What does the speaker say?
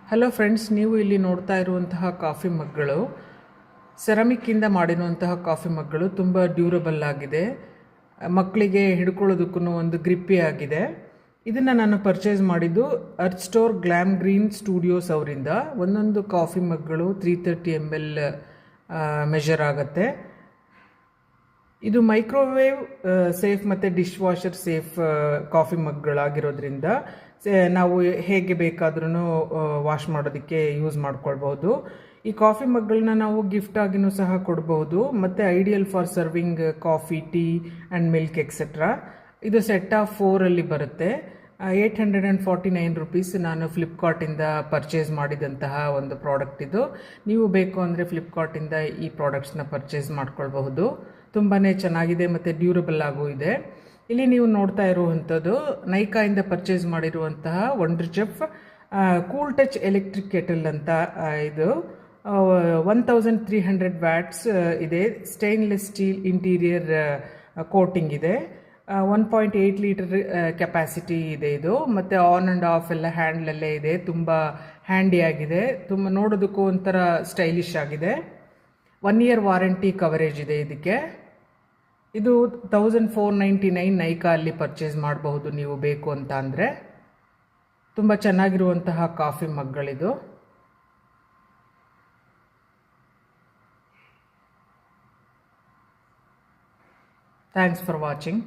Hello friends, ನೀವು ಇಲ್ಲಿ ನೋಡ್ತಾ ಇರುವಂತಹ ಕಾಫಿ ಮಗ್ಗಳು ಸೆರಾಮಿಕ್ಕಿಂದ ಮಾಡಿರುವಂತಹ ಕಾಫಿ ಮಗ್ಗಳು ತುಂಬ ಡ್ಯೂರಬಲ್ ಆಗಿದೆ. ಮಕ್ಕಳಿಗೆ ಹಿಡ್ಕೊಳ್ಳೋದಕ್ಕೂ ಒಂದು ಗ್ರಿಪ್ಪಿ ಆಗಿದೆ. ಇದನ್ನು ನಾನು ಪರ್ಚೇಸ್ ಮಾಡಿದ್ದು earth store glam green studios ಅವರಿಂದ. ಒಂದೊಂದು ಕಾಫಿ ಮಗ್ಗಳು 330 ml ಮೆಷರ್ ಆಗುತ್ತೆ. ಇದು ಮೈಕ್ರೋವೇವ್ ಸೇಫ್ ಮತ್ತು ಡಿಶ್ ವಾಷರ್ ಸೇಫ್ ಕಾಫಿ ಮಗ್ಗಳಾಗಿರೋದ್ರಿಂದ ನಾವು ಹೇಗೆ ಬೇಕಾದ್ರೂ ವಾಶ್ ಮಾಡೋದಕ್ಕೆ ಯೂಸ್ ಮಾಡ್ಕೊಳ್ಬೋದು. ಈ ಕಾಫಿ ಮಗ್ಗಳನ್ನ ನಾವು ಗಿಫ್ಟ್ ಆಗಿನೂ ಸಹ ಕೊಡ್ಬೋದು ಮತ್ತು ideal for serving coffee, tea and milk etcetera. ಇದು ಸೆಟ್ ಆಫ್ 4 ಬರುತ್ತೆ. 849 ರುಪೀಸ್ ನಾನು ಫ್ಲಿಪ್ಕಾರ್ಟಿಂದ ಪರ್ಚೇಸ್ ಮಾಡಿದಂತಹ ಒಂದು ಪ್ರಾಡಕ್ಟ್ ಇದು. ನೀವು ಬೇಕು ಅಂದರೆ ಫ್ಲಿಪ್ಕಾರ್ಟಿಂದ ಈ ಪ್ರಾಡಕ್ಟ್ಸ್ನ ಪರ್ಚೇಸ್ ಮಾಡ್ಕೊಳ್ಬಹುದು. ತುಂಬಾ ಚೆನ್ನಾಗಿದೆ ಮತ್ತು ಡ್ಯೂರಬಲ್ ಆಗೂ ಇದೆ. ಇಲ್ಲಿ ನೀವು ನೋಡ್ತಾ ಇರುವಂಥದ್ದು ನೈಕಾಯಿಂದ ಪರ್ಚೇಸ್ ಮಾಡಿರುವಂತಹ wonder chef cool touch electric kettle ಅಂತ. ಇದು 1300 ವ್ಯಾಟ್ಸ್ ಇದೆ. ಸ್ಟೇನ್ಲೆಸ್ ಸ್ಟೀಲ್ ಇಂಟೀರಿಯರ್ ಕೋಟಿಂಗ್ ಇದೆ. 1.8 ಲೀಟರ್ ಕೆಪಾಸಿಟಿ ಇದೆ ಇದು. ಮತ್ತು ಆನ್ ಆ್ಯಂಡ್ ಆಫ್ ಎಲ್ಲ ಹ್ಯಾಂಡ್ಲಲ್ಲೇ ಇದೆ. ತುಂಬ ಹ್ಯಾಂಡಿಯಾಗಿದೆ. ತುಂಬ ನೋಡೋದಕ್ಕೂ ಒಂಥರ ಸ್ಟೈಲಿಶ್ ಆಗಿದೆ. 1 year ವಾರಂಟಿ ಕವರೇಜ್ ಇದೆ ಇದಕ್ಕೆ. ಇದು 1499 ನೈಕಾ ಅಲ್ಲಿ ಪರ್ಚೇಸ್ ಮಾಡಬಹುದು ನೀವು ಬೇಕು ಅಂತ ಅಂದರೆ. ತುಂಬ ಚೆನ್ನಾಗಿರುವಂತಹ ಕಾಫಿ ಮಗ್ಗಳಿದು. Thanks for watching.